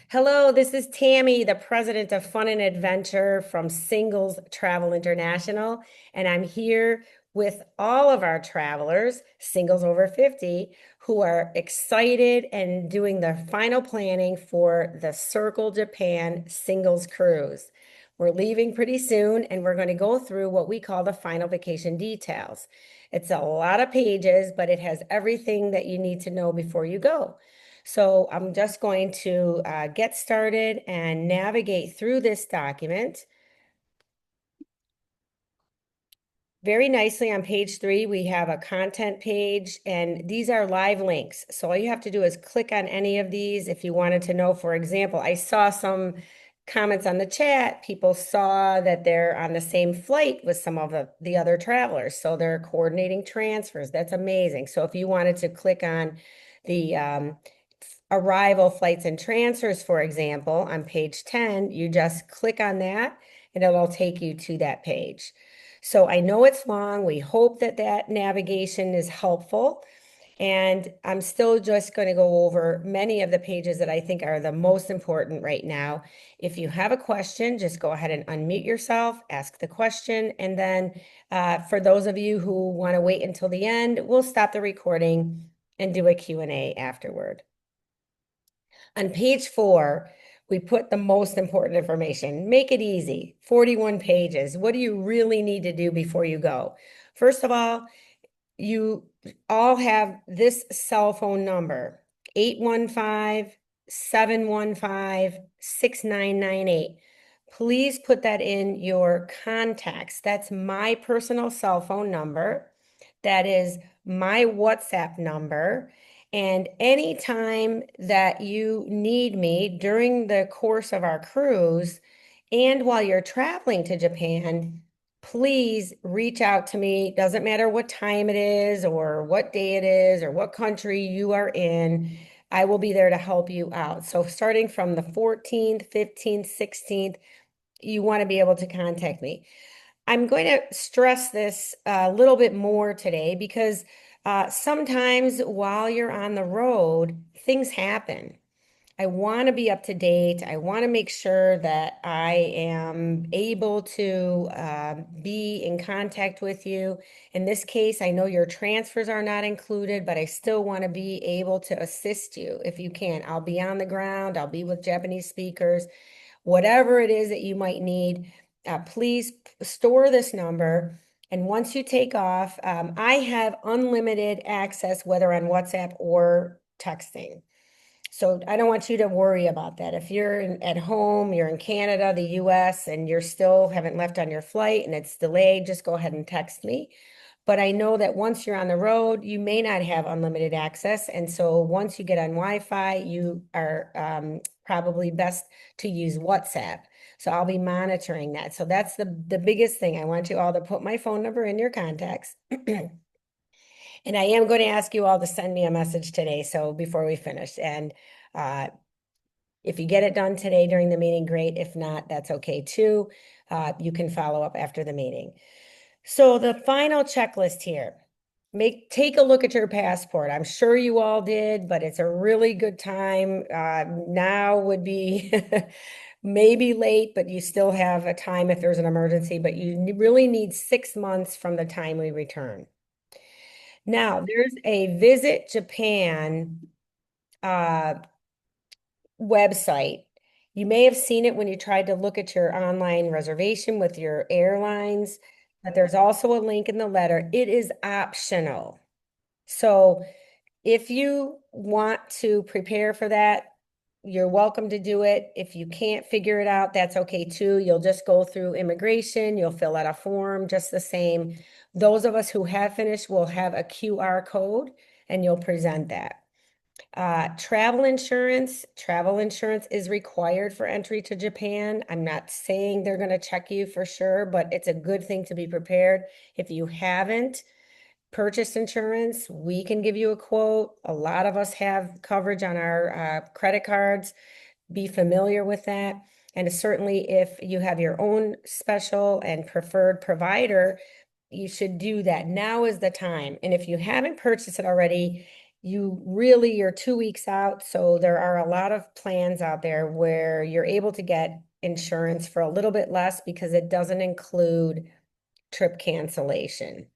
Hello, this is Tammy, the president of Fun and Adventure from Singles Travel International, and I'm here with all of our travelers, singles over 50, who are excited and doing the final planning for the Circle Japan Singles Cruise. We're leaving pretty soon, and we're going to go through what we call the final vacation details. It's a lot of pages, but it has everything that you need to know before you go. So I'm just going to get started and navigate through this document. Very nicely on page 3, we have a content page, and these are live links. So all you have to do is click on any of these if you wanted to know. For example, I saw some comments on the chat. People saw that they're on the same flight with some of the other travelers. So they're coordinating transfers. That's amazing. So if you wanted to click on the arrival flights and transfers, for example, on page 10, you just click on that and it'll take you to that page. So I know it's long. We hope that that navigation is helpful. And I'm still just going to go over many of the pages that I think are the most important right now. If you have a question, just go ahead and unmute yourself, ask the question. And then for those of you who want to wait until the end, we'll stop the recording and do a Q&A afterward. On page 4, we put the most important information. Make it easy. 41 pages. What do you really need to do before you go? First of all, you all have this cell phone number, 815-715-6998. Please put that in your contacts. That's my personal cell phone number. That is my WhatsApp number. And anytime that you need me during the course of our cruise and while you're traveling to Japan, please reach out to me. Doesn't matter what time it is or what day it is or what country you are in. I will be there to help you out. So starting from the 14th, 15th, 16th, you want to be able to contact me. I'm going to stress this a little bit more today because sometimes while you're on the road, things happen. I want to be up to date. I want to make sure that I am able to be in contact with you. In this case, I know your transfers are not included, but I still want to be able to assist you if you can. I'll be on the ground. I'll be with Japanese speakers. Whatever it is that you might need, please store this number. And once you take off, I have unlimited access, whether on WhatsApp or texting. So I don't want you to worry about that. If you're at home, you're in Canada, the US, and you're still haven't left on your flight and it's delayed, just go ahead and text me. But I know that once you're on the road, you may not have unlimited access. And so once you get on Wi-Fi, you are probably best to use WhatsApp. So I'll be monitoring that. So that's the biggest thing. I want you all to put my phone number in your contacts. And I am going to ask you all to send me a message today. So before we finish, and if you get it done today during the meeting, great. If not, that's okay too. You can follow up after the meeting. So the final checklist here, take a look at your passport. I'm sure you all did, but it's a really good time. Now would be maybe late, but you still have a time if there's an emergency, but you really need 6 months from the time we return. Now, there's a Visit Japan website. You may have seen it when you tried to look at your online reservation with your airlines, but there's also a link in the letter. It is optional. So if you want to prepare for that, you're welcome to do it. If you can't figure it out, that's okay too. You'll just go through immigration, you'll fill out a form just the same. Those of us who have finished will have a QR code and you'll present that. Travel insurance is required for entry to Japan. I'm not saying they're going to check you for sure, but it's a good thing to be prepared. If you haven't purchased insurance, we can give you a quote. A lot of us have coverage on our credit cards. Be familiar with that. And certainly if you have your own special and preferred provider, you should do that. Now is the time. And if you haven't purchased it already, you're 2 weeks out. So there are a lot of plans out there where you're able to get insurance for a little bit less because it doesn't include trip cancellation.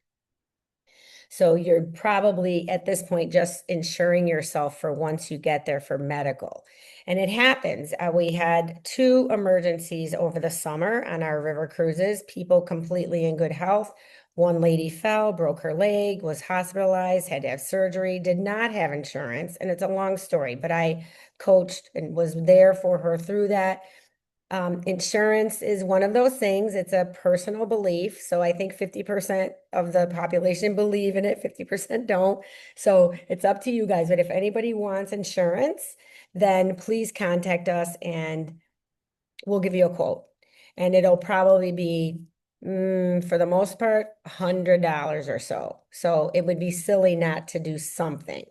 So you're probably at this point just insuring yourself for once you get there for medical. And it happens. We had two emergencies over the summer on our river cruises, people completely in good health. One lady fell, broke her leg, was hospitalized, had to have surgery, did not have insurance. And it's a long story, but I coached and was there for her through that. Insurance is one of those things. It's a personal belief. So I think 50% of the population believe in it, 50% don't. So it's up to you guys. But if anybody wants insurance, then please contact us and we'll give you a quote. And it'll probably be, for the most part, $100 or so. So it would be silly not to do something.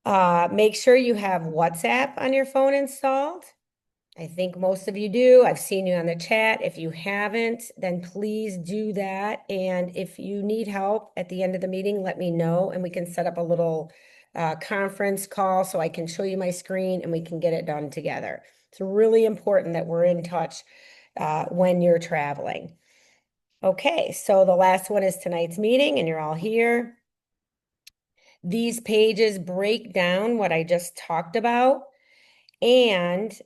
Make sure you have WhatsApp on your phone installed. I think most of you do. I've seen you on the chat. If you haven't, then please do that. And if you need help at the end of the meeting, let me know and we can set up a little conference call so I can show you my screen and we can get it done together. It's really important that we're in touch when you're traveling. Okay, so the last one is tonight's meeting and you're all here. These pages break down what I just talked about. And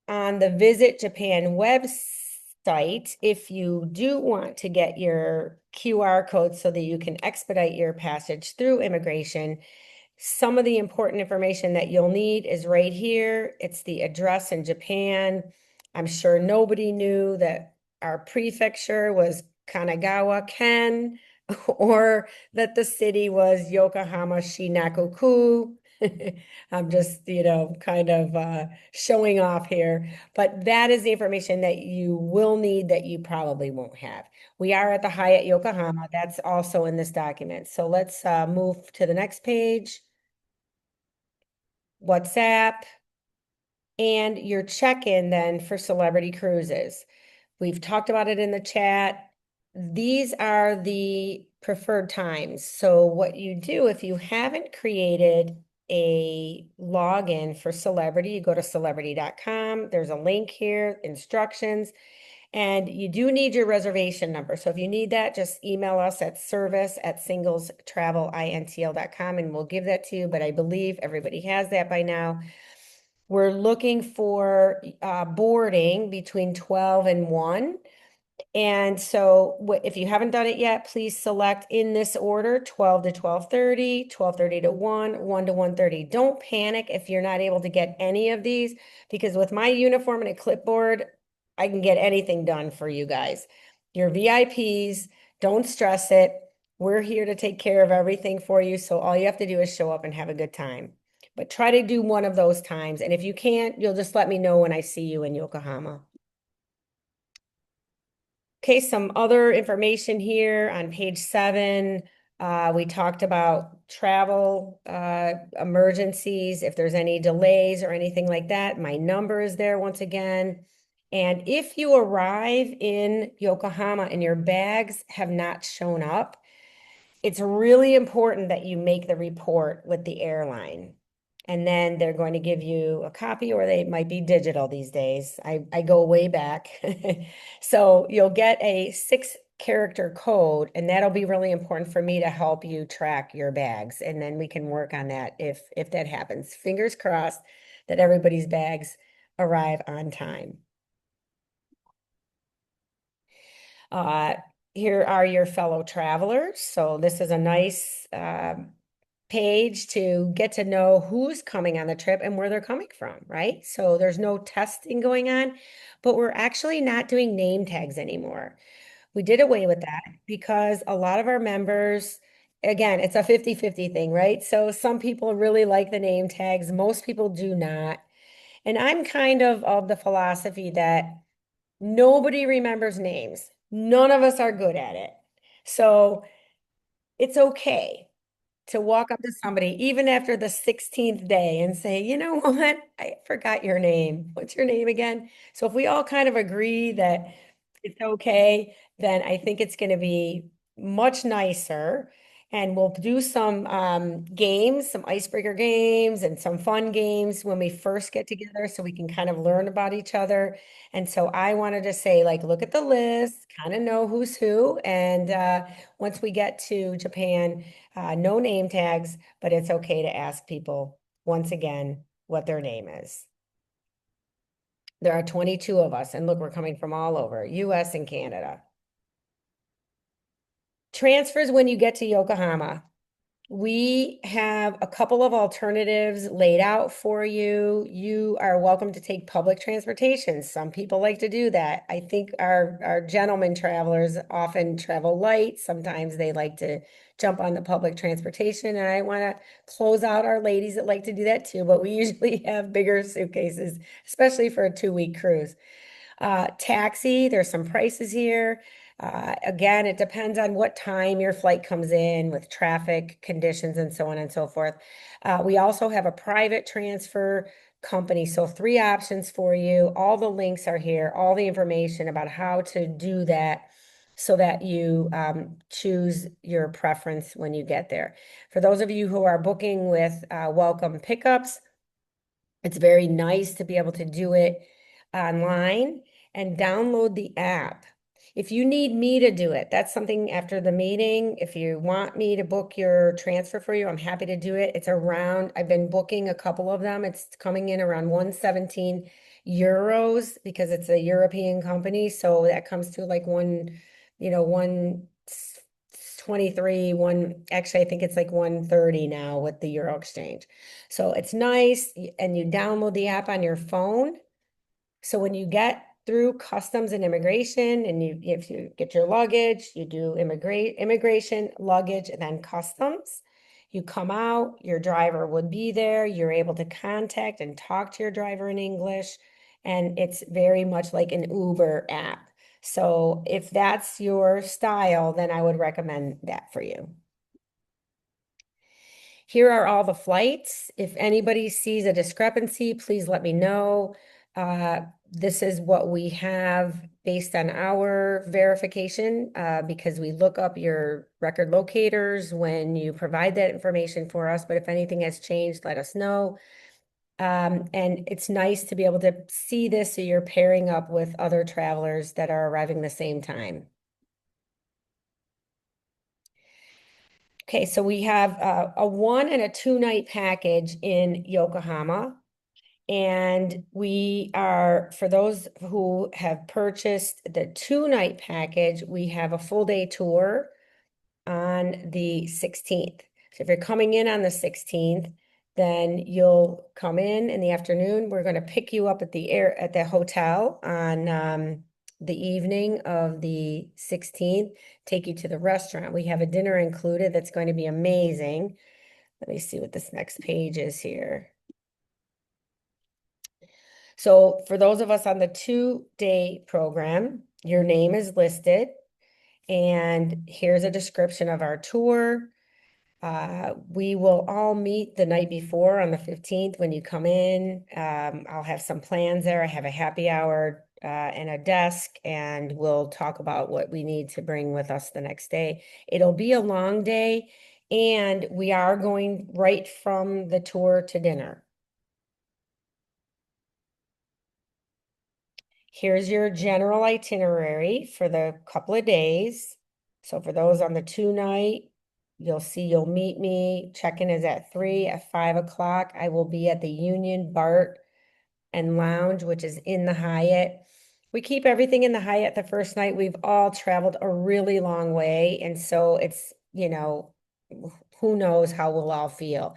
on the Visit Japan website, if you do want to get your QR code so that you can expedite your passage through immigration, some of the important information that you'll need is right here. It's the address in Japan. I'm sure nobody knew that our prefecture was Kanagawa Ken or that the city was Yokohama Shinakoku. I'm just, kind of showing off here. But that is the information that you will need that you probably won't have. We are at the Hyatt Yokohama. That's also in this document. So let's move to the next page. WhatsApp, and your check-in then for Celebrity Cruises. We've talked about it in the chat. These are the preferred times. So what you do if you haven't created a login for Celebrity, you go to celebrity.com. There's a link here, instructions, and you do need your reservation number. So if you need that, just email us at service@singlestravelintl.com and we'll give that to you. But I believe everybody has that by now. We're looking for boarding between 12 and 1. And so if you haven't done it yet, please select in this order, 12 to 12:30, 12:30 to 1, 1 to 1:30. Don't panic if you're not able to get any of these, because with my uniform and a clipboard, I can get anything done for you guys. You're VIPs, don't stress it. We're here to take care of everything for you. So all you have to do is show up and have a good time. But try to do one of those times. And if you can't, you'll just let me know when I see you in Yokohama. Okay, some other information here on page 7. We talked about travel emergencies, if there's any delays or anything like that. My number is there once again. And if you arrive in Yokohama and your bags have not shown up, it's really important that you make the report with the airline. And then they're going to give you a copy, or they might be digital these days. I go way back. So you'll get a 6-character code, and that'll be really important for me to help you track your bags. And then we can work on that if that happens. Fingers crossed that everybody's bags arrive on time. Here are your fellow travelers. So this is a nice page to get to know who's coming on the trip and where they're coming from, right? So there's no testing going on, but we're actually not doing name tags anymore. We did away with that because a lot of our members, again, it's a 50-50 thing, right? So some people really like the name tags, most people do not. And I'm kind of the philosophy that nobody remembers names. None of us are good at it. So it's okay to walk up to somebody, even after the 16th day, and say, you know what? I forgot your name. What's your name again? So if we all kind of agree that it's okay, then I think it's going to be much nicer. And we'll do some games, some icebreaker games and some fun games when we first get together so we can kind of learn about each other. And so I wanted to say, like, look at the list, kind of know who's who. And once we get to Japan, no name tags, but it's okay to ask people once again what their name is. There are 22 of us, and look, we're coming from all over, US and Canada. Transfers when you get to Yokohama. We have a couple of alternatives laid out for you. You are welcome to take public transportation. Some people like to do that. I think our gentlemen travelers often travel light. Sometimes they like to jump on the public transportation. And I want to close out our ladies that like to do that too, but we usually have bigger suitcases, especially for a 2-week cruise. Taxi, there's some prices here. Again, it depends on what time your flight comes in with traffic conditions and so on and so forth. We also have a private transfer company. So 3 options for you. All the links are here, all the information about how to do that so that you choose your preference when you get there. For those of you who are booking with welcome pickups, it's very nice to be able to do it online and download the app. If you need me to do it, that's something after the meeting. If you want me to book your transfer for you, I'm happy to do it. It's around, I've been booking a couple of them. It's coming in around 117 euros because it's a European company. So that comes to like 123, actually, I think it's like 130 now with the euro exchange. So it's nice, and you download the app on your phone. So when you get through customs and immigration, and if you get your luggage, you do immigration, luggage, and then customs. You come out, your driver would be there. You're able to contact and talk to your driver in English, and it's very much like an Uber app. So if that's your style, then I would recommend that for you. Here are all the flights. If anybody sees a discrepancy, please let me know. This is what we have based on our verification because we look up your record locators when you provide that information for us. But if anything has changed, let us know. And it's nice to be able to see this so you're pairing up with other travelers that are arriving the same time. Okay, so we have a 1 and a 2 night package in Yokohama. And we are, for those who have purchased the 2 night package, we have a full day tour on the 16th. So if you're coming in on the 16th, then you'll come in the afternoon. We're going to pick you up at the hotel on the evening of the 16th, take you to the restaurant. We have a dinner included that's going to be amazing. Let me see what this next page is here. So for those of us on the 2-day program, your name is listed. And here's a description of our tour. We will all meet the night before on the 15th when you come in. I'll have some plans there. I have a happy hour and a desk, and we'll talk about what we need to bring with us the next day. It'll be a long day, and we are going right from the tour to dinner. Here's your general itinerary for the couple of days. So for those on the 2 night, you'll meet me. Check-in is at 3. At 5 o'clock, I will be at the Union Bart and Lounge, which is in the Hyatt. We keep everything in the Hyatt the first night. We've all traveled a really long way, and so it's, who knows how we'll all feel.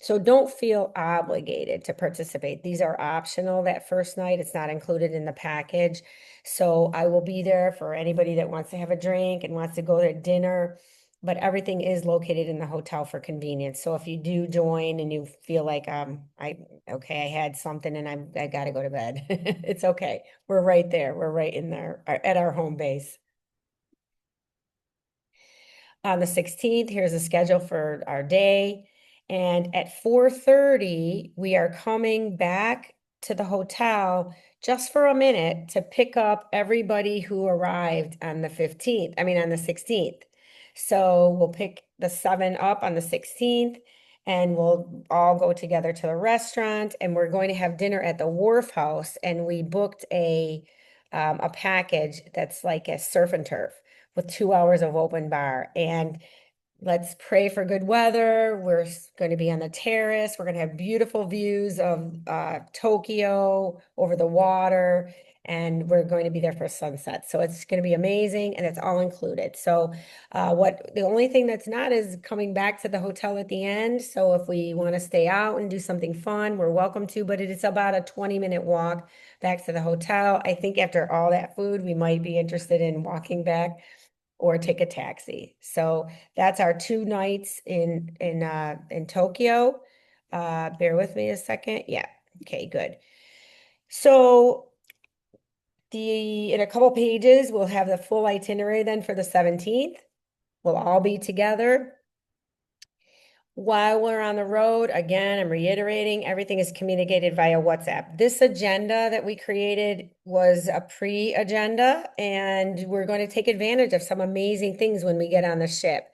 So don't feel obligated to participate. These are optional that first night. It's not included in the package. So I will be there for anybody that wants to have a drink and wants to go to dinner, but everything is located in the hotel for convenience. So if you do join and you feel like I had something and I got to go to bed, it's okay. We're right there. We're right in there at our home base. On the 16th, here's a schedule for our day. And at 4:30, we are coming back to the hotel just for a minute to pick up everybody who arrived on the 16th. So we'll pick the seven up on the 16th and we'll all go together to the restaurant and we're going to have dinner at the Wharf House. And we booked a package that's like a surf and turf with 2 hours of open bar. And let's pray for good weather. We're going to be on the terrace. We're going to have beautiful views of Tokyo over the water, and we're going to be there for sunset. So it's going to be amazing, and it's all included. So what the only thing that's not is coming back to the hotel at the end. So if we want to stay out and do something fun, we're welcome to, but it is about a 20-minute walk back to the hotel. I think after all that food, we might be interested in walking back or take a taxi. So that's our 2 nights in Tokyo. Bear with me a second. Yeah. Okay, good. So in a couple pages, we'll have the full itinerary then for the 17th. We'll all be together. While we're on the road, again, I'm reiterating, everything is communicated via WhatsApp. This agenda that we created was a pre-agenda, and we're going to take advantage of some amazing things when we get on the ship.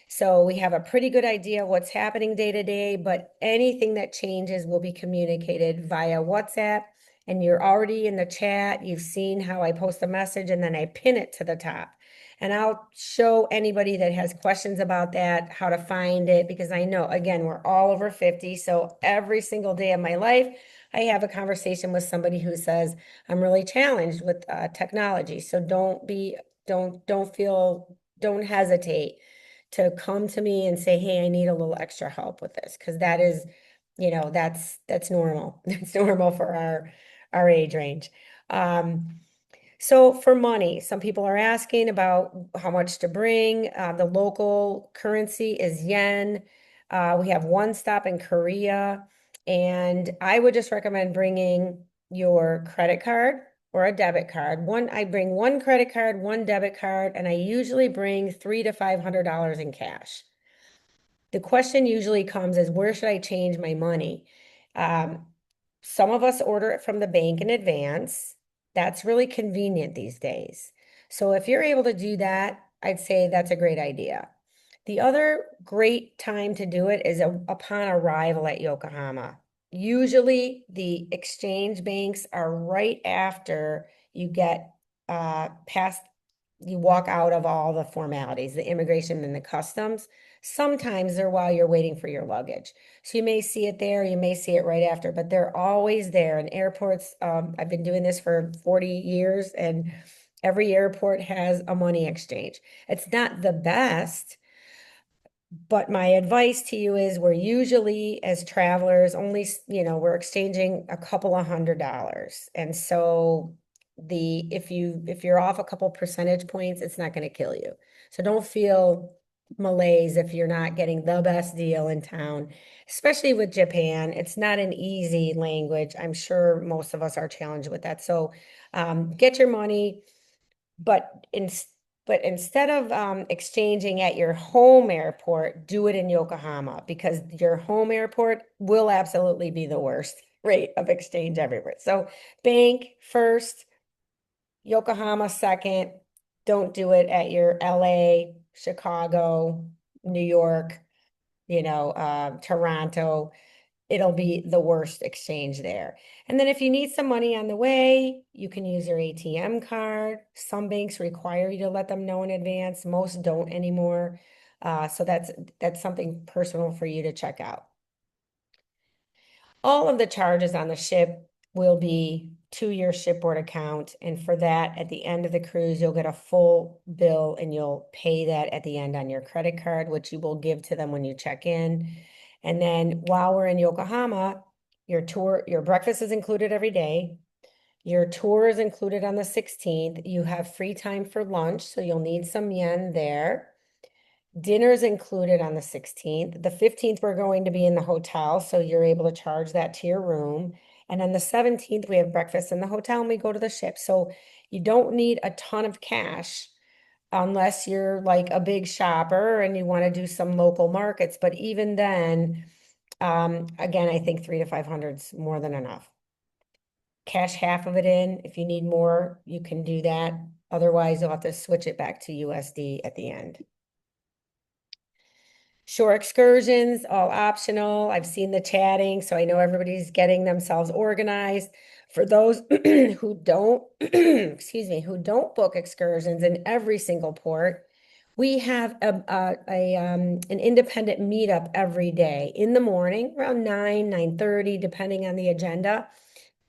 So we have a pretty good idea of what's happening day to day, but anything that changes will be communicated via WhatsApp. And you're already in the chat. You've seen how I post a message and then I pin it to the top. And I'll show anybody that has questions about that, how to find it, because I know, again, we're all over 50. So every single day of my life, I have a conversation with somebody who says, I'm really challenged with technology. So don't hesitate to come to me and say, hey, I need a little extra help with this. Because that is, that's normal. It's normal for our age range. So for money, some people are asking about how much to bring. The local currency is yen. We have one stop in Korea, and I would just recommend bringing your credit card or a debit card. I bring one credit card, one debit card, and I usually bring $300 to $500 in cash. The question usually comes is, where should I change my money? Um, some of us order it from the bank in advance. That's really convenient these days. So if you're able to do that, I'd say that's a great idea. The other great time to do it is upon arrival at Yokohama. Usually the exchange banks are right after you get past, you walk out of all the formalities, the immigration and the customs. Sometimes they're while you're waiting for your luggage. So you may see it there, you may see it right after, but they're always there. And airports, I've been doing this for 40 years, and every airport has a money exchange. It's not the best, but my advice to you is we're usually, as travelers, only, we're exchanging a couple of $100. And so if you're off a couple percentage points, it's not going to kill you. So don't feel malaise if you're not getting the best deal in town, especially with Japan. It's not an easy language. I'm sure most of us are challenged with that. So get your money, but instead of exchanging at your home airport, do it in Yokohama, because your home airport will absolutely be the worst rate of exchange everywhere. So bank first, Yokohama second. Don't do it at your LA, Chicago, New York, Toronto. It'll be the worst exchange there. And then if you need some money on the way, you can use your ATM card. Some banks require you to let them know in advance. Most don't anymore. So that's something personal for you to check out. All of the charges on the ship will be to your shipboard account. And for that, at the end of the cruise, you'll get a full bill and you'll pay that at the end on your credit card, which you will give to them when you check in. And then while we're in Yokohama, your breakfast is included every day. Your tour is included on the 16th. You have free time for lunch, so you'll need some yen there. Dinner's included on the 16th. The 15th, we're going to be in the hotel, so you're able to charge that to your room. And on the 17th, we have breakfast in the hotel and we go to the ship. So you don't need a ton of cash unless you're like a big shopper and you want to do some local markets. But even then, again, I think 300 to 500 is more than enough. Cash half of it in. If you need more, you can do that. Otherwise, you'll have to switch it back to USD at the end. Shore excursions, all optional. I've seen the chatting, so I know everybody's getting themselves organized. For those who don't, excuse me, who don't book excursions in every single port, we have an independent meetup every day in the morning around 9, 9:30, depending on the agenda.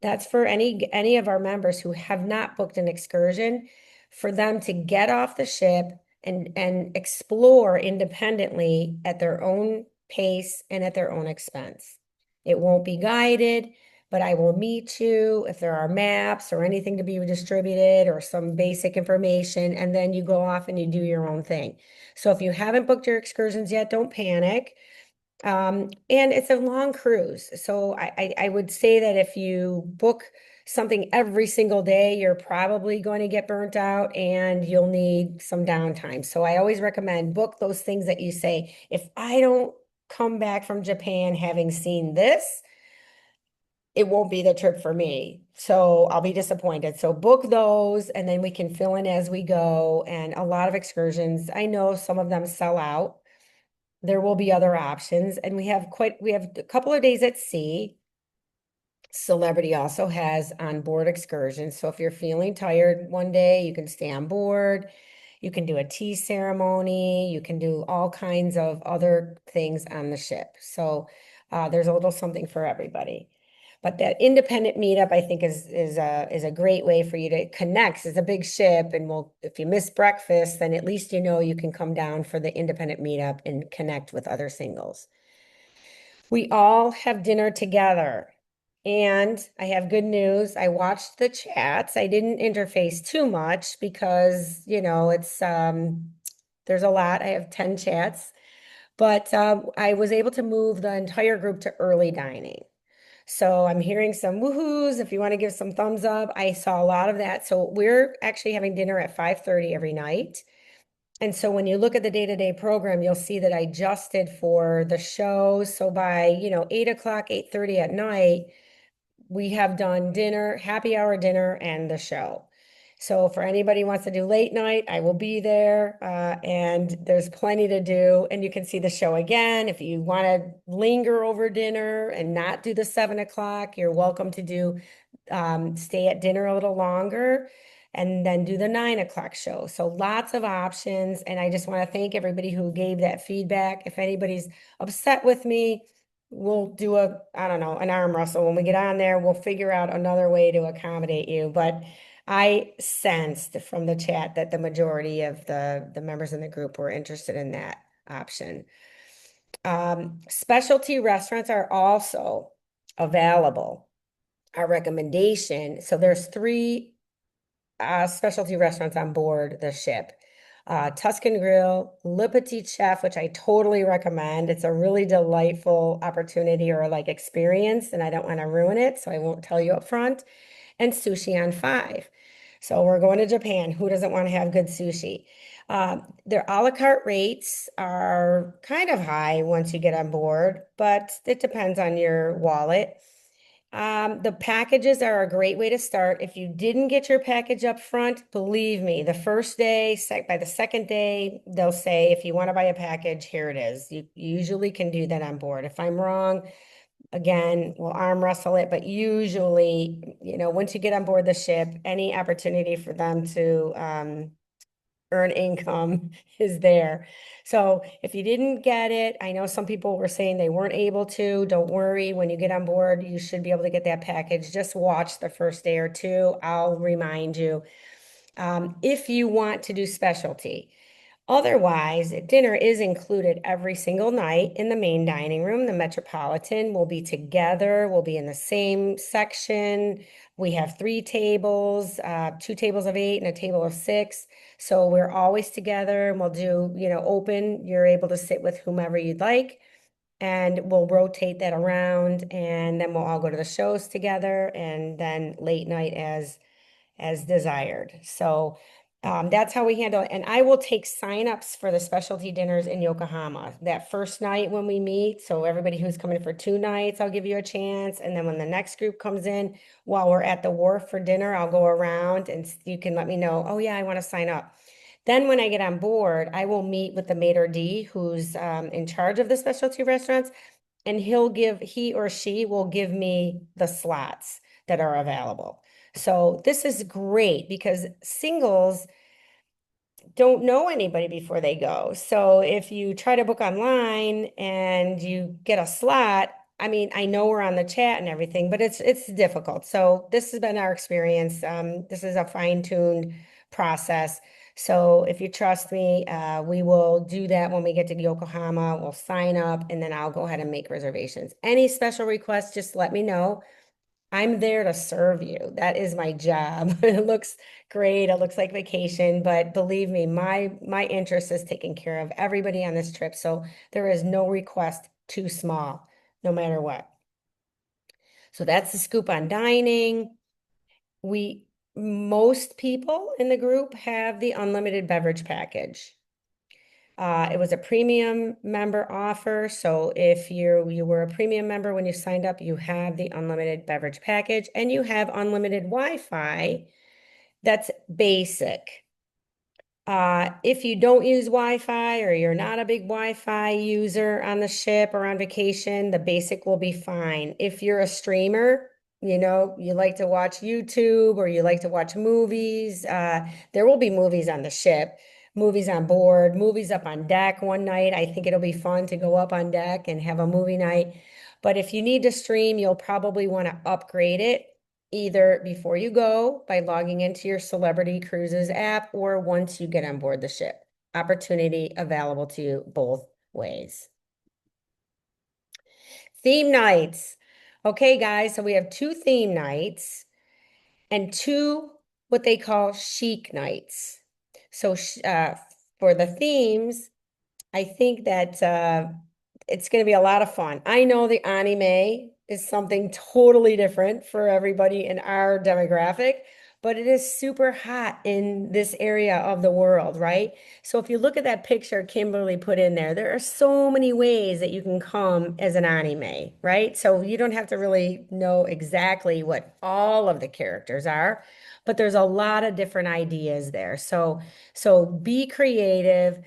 That's for any of our members who have not booked an excursion, for them to get off the ship and explore independently at their own pace and at their own expense. It won't be guided, but I will meet you if there are maps or anything to be distributed or some basic information, and then you go off and you do your own thing. So if you haven't booked your excursions yet, don't panic. And it's a long cruise. So I would say that if you book something every single day, you're probably going to get burnt out and you'll need some downtime. So I always recommend book those things that you say, if I don't come back from Japan having seen this, it won't be the trip for me. So I'll be disappointed. So book those and then we can fill in as we go. And a lot of excursions, I know some of them sell out. There will be other options, and we have a couple of days at sea. Celebrity also has onboard excursions. So if you're feeling tired one day, you can stay on board. You can do a tea ceremony. You can do all kinds of other things on the ship. So there's a little something for everybody. But that independent meetup, I think, is a great way for you to connect. It's a big ship, and if you miss breakfast, then at least you know you can come down for the independent meetup and connect with other singles. We all have dinner together. And I have good news. I watched the chats. I didn't interface too much because, it's there's a lot. I have 10 chats, but I was able to move the entire group to early dining. So I'm hearing some woohoos. If you want to give some thumbs up, I saw a lot of that. So we're actually having dinner at 5:30 every night. And so when you look at the day-to-day program, you'll see that I adjusted for the shows. So by, 8 o'clock, 8:30 at night, we have done dinner, happy hour dinner, and the show. So for anybody who wants to do late night, I will be there. And there's plenty to do. And you can see the show again. If you want to linger over dinner and not do the 7 o'clock, you're welcome to stay at dinner a little longer and then do the 9 o'clock show. So lots of options. And I just want to thank everybody who gave that feedback. If anybody's upset with me, we'll do I don't know, an arm wrestle. When we get on there, we'll figure out another way to accommodate you. But I sensed from the chat that the majority of the members in the group were interested in that option. Specialty restaurants are also available. Our recommendation, so there's three specialty restaurants on board the ship. Tuscan Grill, Le Petit Chef, which I totally recommend. It's a really delightful opportunity or like experience, and I don't want to ruin it, so I won't tell you up front. And Sushi on Five. So we're going to Japan. Who doesn't want to have good sushi? Their a la carte rates are kind of high once you get on board, but it depends on your wallet. The packages are a great way to start. If you didn't get your package up front, believe me, the first day, by the second day, they'll say, if you want to buy a package, here it is. You usually can do that on board. If I'm wrong, again, we'll arm wrestle it, but usually, once you get on board the ship, any opportunity for them to earn income is there. So if you didn't get it, I know some people were saying they weren't able to. Don't worry. When you get on board, you should be able to get that package. Just watch the first day or two. I'll remind you. If you want to do specialty. Otherwise, dinner is included every single night in the main dining room. The Metropolitan will be together. We'll be in the same section. We have 3 tables, 2 tables of 8 and a table of 6. So we're always together and we'll do, open. You're able to sit with whomever you'd like. And we'll rotate that around and then we'll all go to the shows together and then late night as desired. So that's how we handle it. And I will take signups for the specialty dinners in Yokohama that first night when we meet. So everybody who's coming for 2 nights, I'll give you a chance. And then when the next group comes in, while we're at the wharf for dinner, I'll go around and you can let me know, oh yeah, I want to sign up. Then when I get on board, I will meet with the maitre d' who's in charge of the specialty restaurants, and he or she will give me the slots that are available. So this is great because singles don't know anybody before they go. So if you try to book online and you get a slot, I mean, I know we're on the chat and everything, but it's difficult. So this has been our experience. This is a fine-tuned process. So if you trust me, we will do that when we get to Yokohama. We'll sign up and then I'll go ahead and make reservations. Any special requests, just let me know. I'm there to serve you. That is my job. It looks great. It looks like vacation, but believe me, my interest is taking care of everybody on this trip. So there is no request too small, no matter what. So that's the scoop on dining. We Most people in the group have the unlimited beverage package. It was a premium member offer. So if you were a premium member when you signed up, you have the unlimited beverage package and you have unlimited Wi-Fi. That's basic. If you don't use Wi-Fi or you're not a big Wi-Fi user on the ship or on vacation, the basic will be fine. If you're a streamer, you like to watch YouTube or you like to watch movies, there will be movies on the ship, movies on board, movies up on deck one night. I think it'll be fun to go up on deck and have a movie night. But if you need to stream, you'll probably want to upgrade it either before you go by logging into your Celebrity Cruises app or once you get on board the ship. Opportunity available to you both ways. Theme nights. Okay, guys, so we have two theme nights and two what they call chic nights. So for the themes, I think that it's going to be a lot of fun. I know the anime is something totally different for everybody in our demographic, but it is super hot in this area of the world, right? So if you look at that picture Kimberly put in there, there are so many ways that you can come as an anime, right? So you don't have to really know exactly what all of the characters are, but there's a lot of different ideas there. So be creative,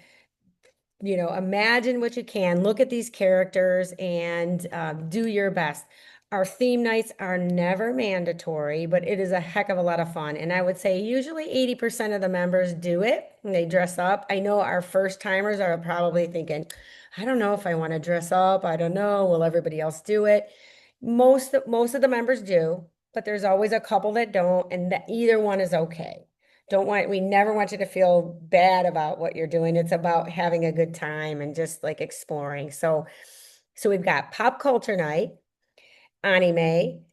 imagine what you can, look at these characters and do your best. Our theme nights are never mandatory, but it is a heck of a lot of fun. And I would say usually 80% of the members do it and they dress up. I know our first timers are probably thinking, I don't know if I want to dress up. I don't know. Will everybody else do it? Most of the members do, but there's always a couple that don't, and that either one is okay. We never want you to feel bad about what you're doing. It's about having a good time and just like exploring. So we've got pop culture night, anime,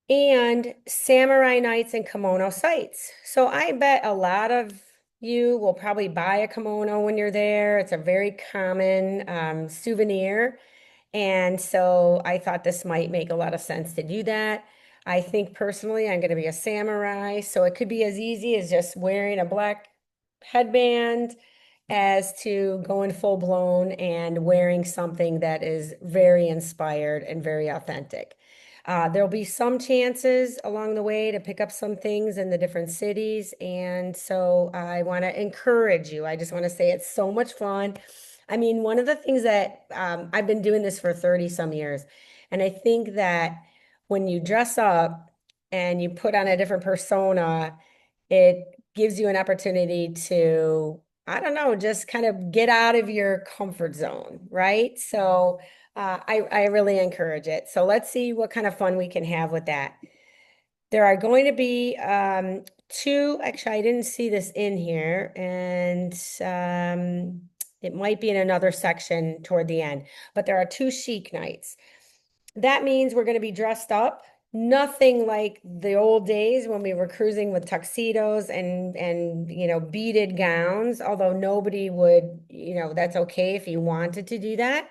and samurai nights and kimono sites. So I bet a lot of you will probably buy a kimono when you're there. It's a very common souvenir. And so I thought this might make a lot of sense to do that. I think personally, I'm going to be a samurai. So it could be as easy as just wearing a black headband as to going full blown and wearing something that is very inspired and very authentic. There'll be some chances along the way to pick up some things in the different cities. And so I want to encourage you. I just want to say it's so much fun. I mean, one of the things that I've been doing this for 30 some years, and I think that when you dress up and you put on a different persona, it gives you an opportunity to, I don't know, just kind of get out of your comfort zone, right? So I really encourage it. So let's see what kind of fun we can have with that. There are going to be two, actually, I didn't see this in here, and it might be in another section toward the end, but there are two chic nights. That means we're going to be dressed up. Nothing like the old days when we were cruising with tuxedos and beaded gowns, although nobody would, that's okay if you wanted to do that.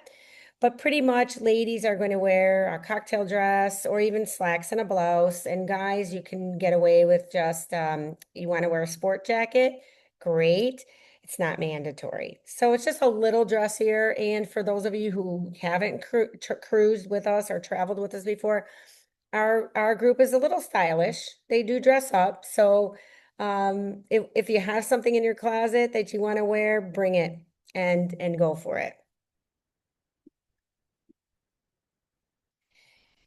But pretty much ladies are going to wear a cocktail dress or even slacks and a blouse. And guys, you can get away with just, you want to wear a sport jacket, great. It's not mandatory. So it's just a little dressier. And for those of you who haven't cruised with us or traveled with us before, our group is a little stylish. They do dress up. So If you have something in your closet that you want to wear, bring it and go for it.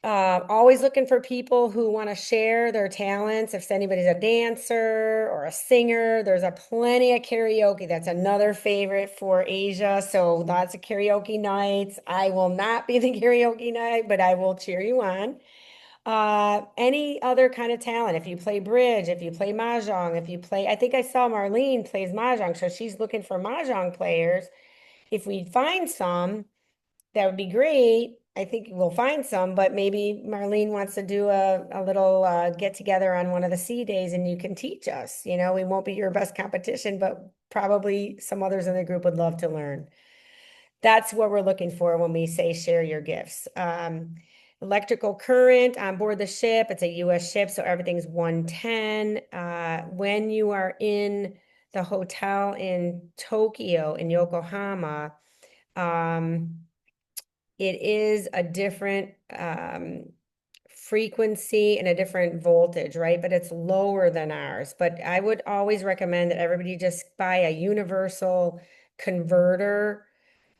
Always looking for people who want to share their talents. If anybody's a dancer or a singer, there's a plenty of karaoke. That's another favorite for Asia. So lots of karaoke nights. I will not be the karaoke night, but I will cheer you on. Any other kind of talent. If you play bridge, if you play mahjong, if you play, I think I saw Marlene plays mahjong, so she's looking for mahjong players. If we find some, that would be great. I think we'll find some, but maybe Marlene wants to do a little get together on one of the C days and you can teach us. You know, we won't be your best competition, but probably some others in the group would love to learn. That's what we're looking for when we say share your gifts. Electrical current on board the ship, it's a US ship, so everything's 110. When you are in the hotel in Tokyo, in Yokohama, um, it is a different frequency and a different voltage, right? But it's lower than ours. But I would always recommend that everybody just buy a universal converter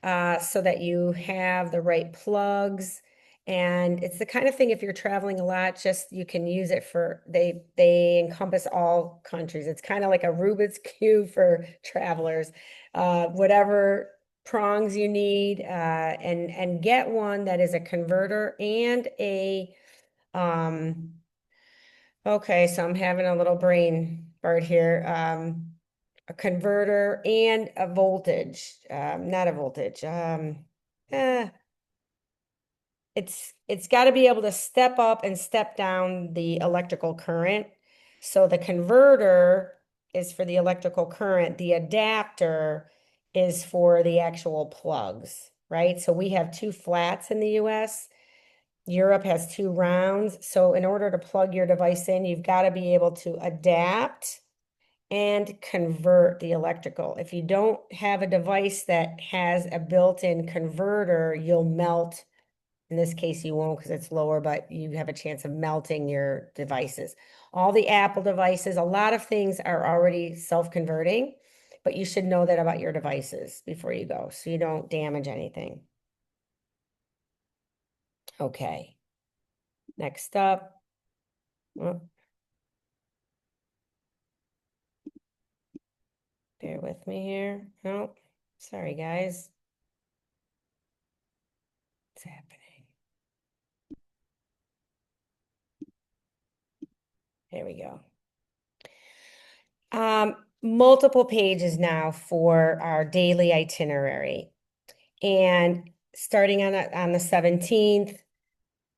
so that you have the right plugs. And it's the kind of thing if you're traveling a lot, just you can use it for they encompass all countries. It's kind of like a Rubik's Cube for travelers. Whatever prongs you need, and get one that is a converter and a okay, so I'm having a little brain fart here. A converter and a voltage, not a voltage. Eh, it's got to be able to step up and step down the electrical current. So the converter is for the electrical current. The adapter is for the actual plugs, right? So we have two flats in the US. Europe has two rounds. So in order to plug your device in, you've got to be able to adapt and convert the electrical. If you don't have a device that has a built-in converter, you'll melt. In this case, you won't because it's lower, but you have a chance of melting your devices. All the Apple devices, a lot of things are already self-converting, but you should know that about your devices before you go so you don't damage anything. Okay. Next up. Oh, bear with me here. Oh, sorry, guys. What's happening? There we go. Multiple pages now for our daily itinerary. And starting on the 17th,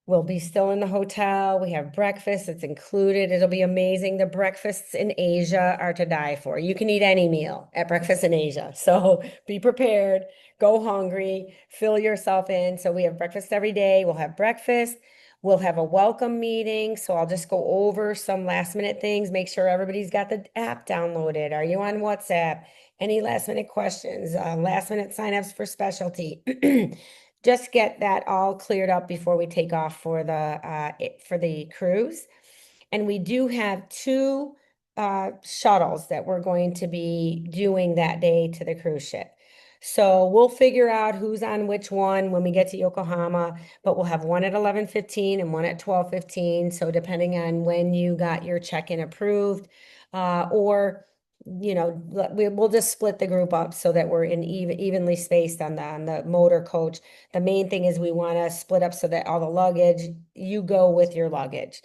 we'll be still in the hotel. We have breakfast. It's included. It'll be amazing. The breakfasts in Asia are to die for. You can eat any meal at breakfast in Asia. So be prepared. Go hungry. Fill yourself in. So we have breakfast every day. We'll have breakfast. We'll have a welcome meeting. So I'll just go over some last minute things. Make sure everybody's got the app downloaded. Are you on WhatsApp? Any last minute questions? Last minute signups for specialty. Just get that all cleared up before we take off for the cruise. And we do have two shuttles that we're going to be doing that day to the cruise ship. So we'll figure out who's on which one when we get to Yokohama, but we'll have one at 11:15 and one at 12:15. So depending on when you got your check-in approved, or you know, we'll just split the group up so that we're evenly spaced on the motor coach. The main thing is we want to split up so that all the luggage, you go with your luggage,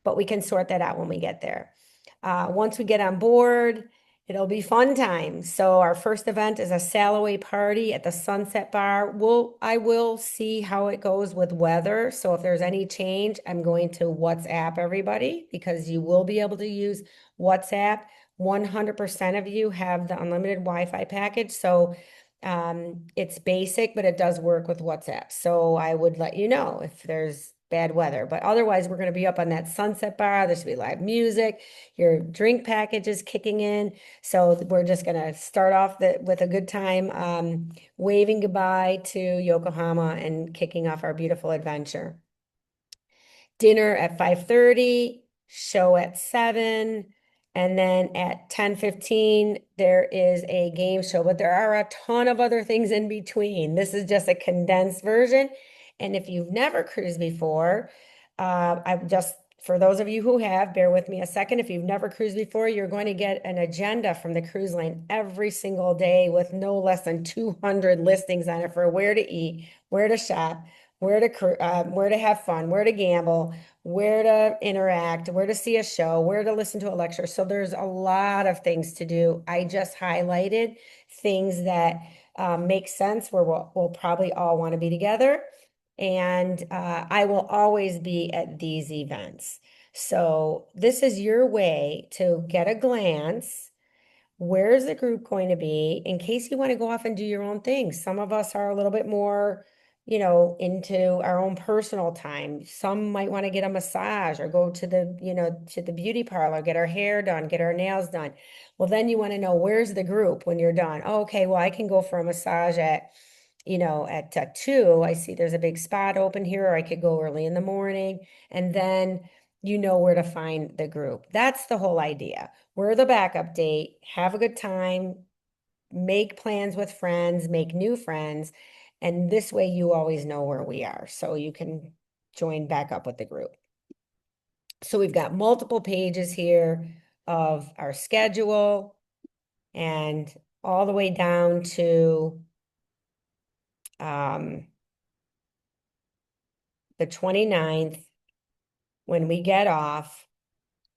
but we can sort that out when we get there. Once we get on board, it'll be fun time. So our first event is a sail away party at the Sunset Bar. I will see how it goes with weather. So if there's any change, I'm going to WhatsApp everybody because you will be able to use WhatsApp. 100% of you have the unlimited Wi-Fi package. So it's basic, but it does work with WhatsApp. So I would let you know if there's bad weather. But otherwise, we're going to be up on that Sunset Bar. There's going to be live music. Your drink package is kicking in. So we're just going to start off with a good time, waving goodbye to Yokohama and kicking off our beautiful adventure. Dinner at 5:30, show at 7. And then at 10:15, there is a game show, but there are a ton of other things in between. This is just a condensed version. And if you've never cruised before, for those of you who have, bear with me a second. If you've never cruised before, you're going to get an agenda from the cruise line every single day with no less than 200 listings on it for where to eat, where to shop, where to have fun, where to gamble, where to interact, where to see a show, where to listen to a lecture. So there's a lot of things to do. I just highlighted things that make sense where we'll probably all want to be together. And I will always be at these events. So this is your way to get a glance. Where's the group going to be in case you want to go off and do your own thing? Some of us are a little bit more, into our own personal time. Some might want to get a massage or go to the beauty parlor, get our hair done, get our nails done. Well, then you want to know where's the group when you're done. Oh, okay, well, I can go for a massage at 2. I see there's a big spot open here, or I could go early in the morning. And then you know where to find the group. That's the whole idea. We're the backup date, have a good time, make plans with friends, make new friends, and this way you always know where we are, so you can join back up with the group. So we've got multiple pages here of our schedule and all the way down to the 29th when we get off.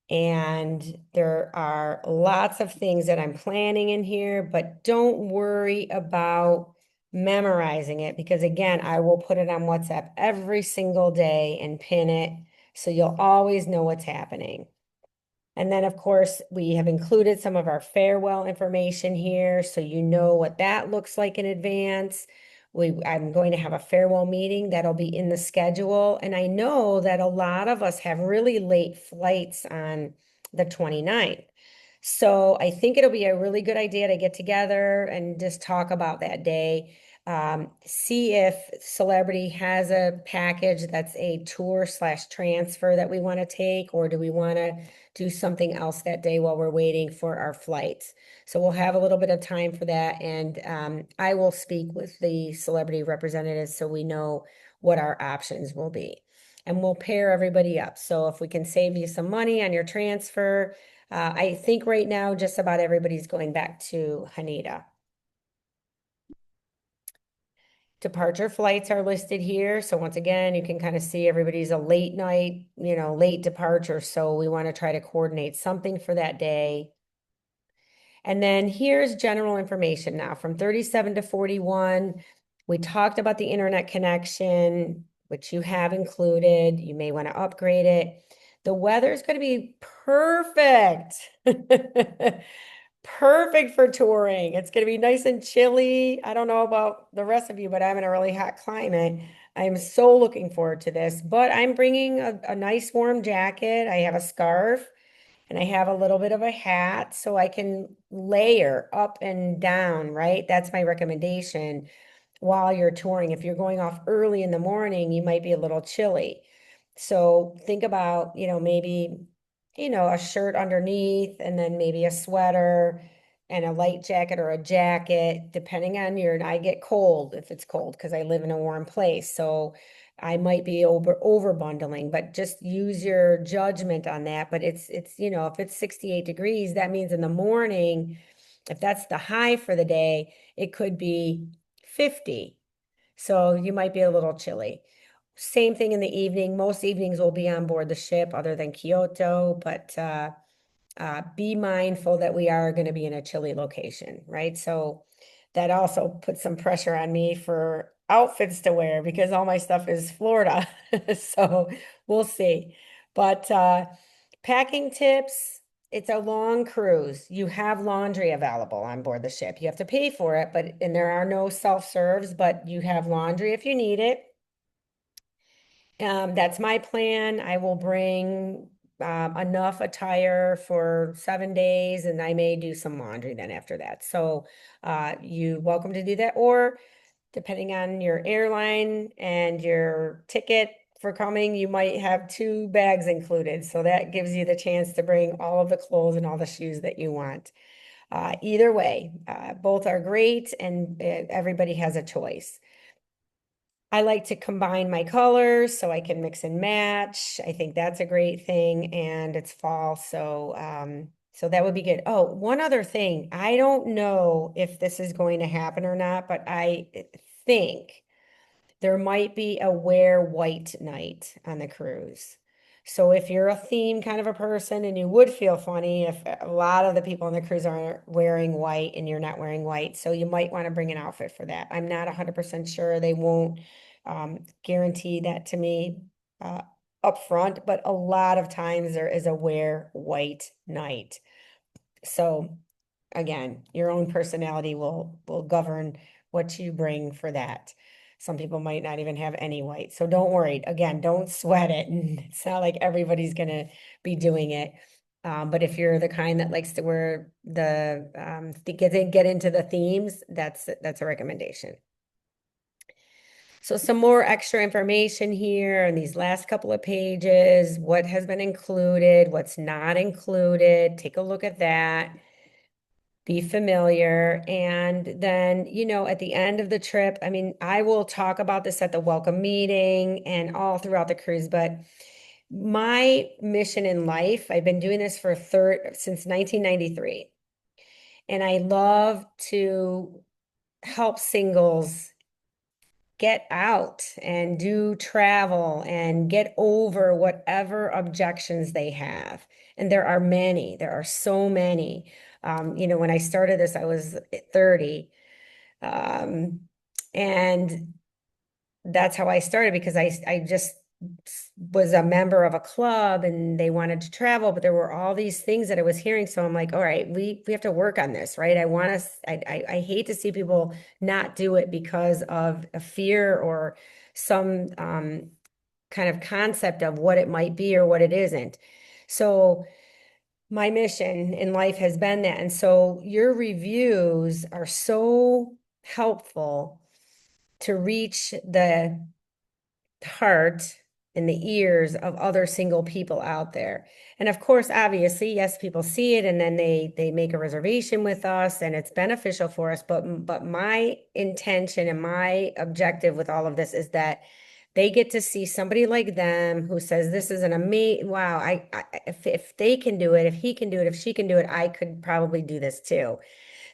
And there are lots of things that I'm planning in here, but don't worry about memorizing it because again, I will put it on WhatsApp every single day and pin it so you'll always know what's happening. And then, of course, we have included some of our farewell information here, so you know what that looks like in advance. I'm going to have a farewell meeting that'll be in the schedule. And I know that a lot of us have really late flights on the 29th. So I think it'll be a really good idea to get together and just talk about that day. See if Celebrity has a package that's a tour/transfer that we want to take, or do we want to do something else that day while we're waiting for our flights. So we'll have a little bit of time for that. And I will speak with the Celebrity representatives so we know what our options will be. And we'll pair everybody up. So if we can save you some money on your transfer, I think right now just about everybody's going back to Haneda. Departure flights are listed here. So once again, you can kind of see everybody's a late night, late departure. So we want to try to coordinate something for that day. And then here's general information now from 37 to 41. We talked about the internet connection, which you have included. You may want to upgrade it. The weather is going to be perfect. Perfect for touring. It's going to be nice and chilly. I don't know about the rest of you, but I'm in a really hot climate. I'm so looking forward to this, but I'm bringing a nice warm jacket. I have a scarf and I have a little bit of a hat so I can layer up and down, right? That's my recommendation while you're touring. If you're going off early in the morning, you might be a little chilly. So think about, maybe, a shirt underneath and then maybe a sweater and a light jacket or a jacket, depending on I get cold if it's cold because I live in a warm place. So I might be over bundling, but just use your judgment on that. But it's, if it's 68 degrees, that means in the morning, if that's the high for the day, it could be 50. So you might be a little chilly. Same thing in the evening. Most evenings will be on board the ship other than Kyoto, but be mindful that we are going to be in a chilly location, right? So that also puts some pressure on me for outfits to wear because all my stuff is Florida. So we'll see. But packing tips, it's a long cruise. You have laundry available on board the ship. You have to pay for it, and there are no self-serves, but you have laundry if you need it. That's my plan. I will bring enough attire for 7 days and I may do some laundry then after that. So you're welcome to do that. Or depending on your airline and your ticket, for coming, you might have two bags included. So that gives you the chance to bring all of the clothes and all the shoes that you want. Either way, both are great and everybody has a choice. I like to combine my colors so I can mix and match. I think that's a great thing, and it's fall, so so that would be good. Oh, one other thing. I don't know if this is going to happen or not, but I think there might be a wear white night on the cruise. So if you're a theme kind of a person and you would feel funny if a lot of the people on the cruise aren't wearing white and you're not wearing white. So you might want to bring an outfit for that. I'm not 100% sure. They won't guarantee that to me uh, up front, but a lot of times there is a wear white night. So again, your own personality will govern what you bring for that. Some people might not even have any white. So don't worry. Again, don't sweat it. And it's not like everybody's gonna be doing it. But if you're the kind that likes to wear get into the themes, that's a recommendation. So some more extra information here in these last couple of pages, what has been included, what's not included. Take a look at that, be familiar. And then, at the end of the trip, I mean, I will talk about this at the welcome meeting and all throughout the cruise, but my mission in life, I've been doing this since 1993. And I love to help singles get out and do travel and get over whatever objections they have. And there are so many. When I started this, I was 30. Um, and that's how I started because I just was a member of a club and they wanted to travel, but there were all these things that I was hearing. So I'm like, all right, we have to work on this, right? I hate to see people not do it because of a fear or some kind of concept of what it might be or what it isn't. So my mission in life has been that. And so your reviews are so helpful to reach the heart and the ears of other single people out there. And of course, obviously, yes, people see it and then they make a reservation with us and it's beneficial for us. But my intention and my objective with all of this is that they get to see somebody like them who says, this is an amazing, wow, if they can do it, if he can do it, if she can do it, I could probably do this too.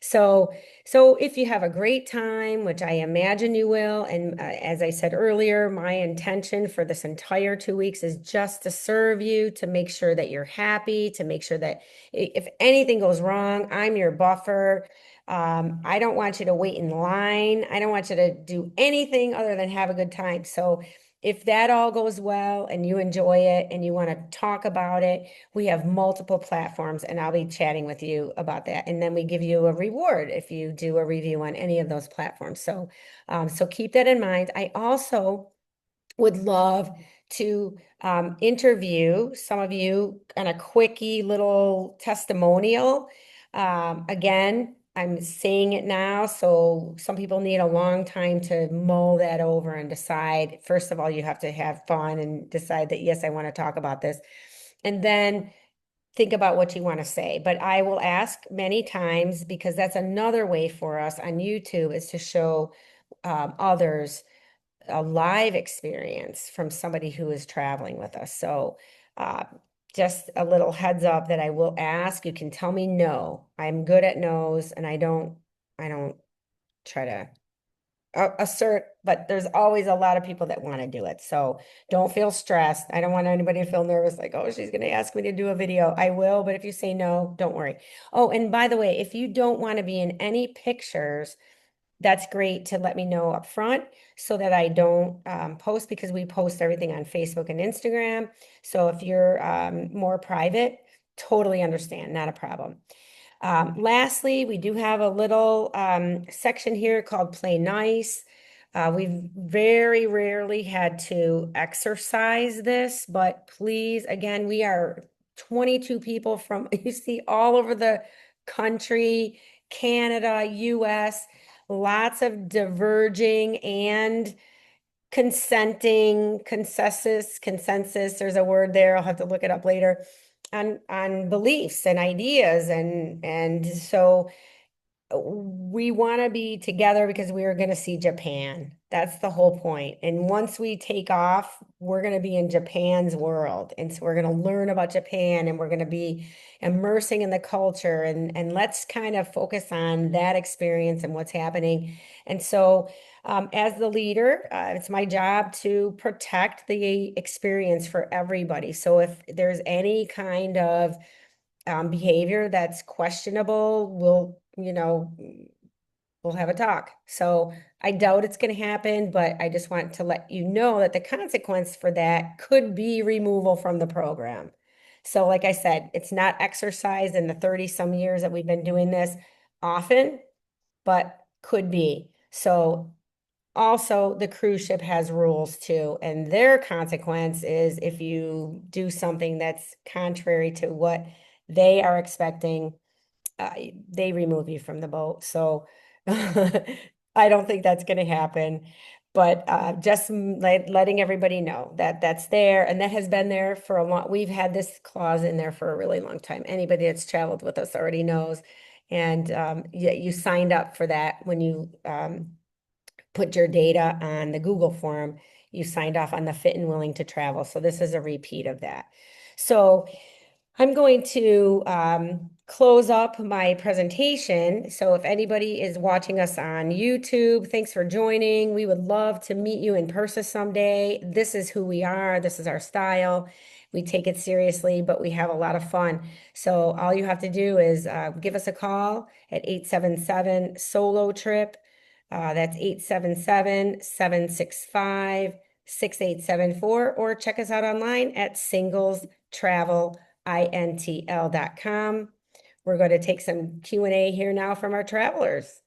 So, so if you have a great time, which I imagine you will, and as I said earlier, my intention for this entire 2 weeks is just to serve you, to make sure that you're happy, to make sure that if anything goes wrong, I'm your buffer. I don't want you to wait in line. I don't want you to do anything other than have a good time. So if that all goes well and you enjoy it and you want to talk about it, we have multiple platforms and I'll be chatting with you about that. And then we give you a reward if you do a review on any of those platforms. So keep that in mind. I also would love to interview some of you on a quickie little testimonial. Again, I'm saying it now, so some people need a long time to mull that over and decide. First of all, you have to have fun and decide that, yes, I want to talk about this. And then think about what you want to say. But I will ask many times because that's another way for us on YouTube is to show others a live experience from somebody who is traveling with us. So uh, just a little heads up that I will ask. You can tell me no. I'm good at no's and I don't try to assert, but there's always a lot of people that want to do it. So don't feel stressed. I don't want anybody to feel nervous, like, oh, she's going to ask me to do a video. I will, but if you say no, don't worry. Oh, and by the way, if you don't want to be in any pictures, that's great to let me know up front so that I don't post because we post everything on Facebook and Instagram. So if you're more private, totally understand, not a problem. Lastly, we do have a little section here called Play Nice. We've very rarely had to exercise this, but please, again, we are 22 people from, you see, all over the country, Canada, US, lots of diverging and consensus, there's a word there, I'll have to look it up later, on beliefs and ideas. And so we want to be together because we are going to see Japan. That's the whole point. And once we take off, we're going to be in Japan's world. And so we're going to learn about Japan and we're going to be immersing in the culture, and let's kind of focus on that experience and what's happening. And so as the leader, it's my job to protect the experience for everybody. So if there's any kind of behavior that's questionable, we'll have a talk. So I doubt it's going to happen, but I just want to let you know that the consequence for that could be removal from the program. So like I said, it's not exercised in the 30 some years that we've been doing this often, but could be. So also the cruise ship has rules too, and their consequence is if you do something that's contrary to what they are expecting, uh, they remove you from the boat. So I don't think that's going to happen. But just letting everybody know that that's there, and that has been there for a long. We've had this clause in there for a really long time. Anybody that's traveled with us already knows. And yeah, you signed up for that when you put your data on the Google form. You signed off on the fit and willing to travel. So this is a repeat of that. So I'm going to close up my presentation. So if anybody is watching us on YouTube, thanks for joining. We would love to meet you in person someday. This is who we are. This is our style. We take it seriously, but we have a lot of fun. So all you have to do is give us a call at 877 solo trip. That's 877-765-6874, or check us out online at singlestravellintl.com. We're going to take some Q&A here now from our travelers.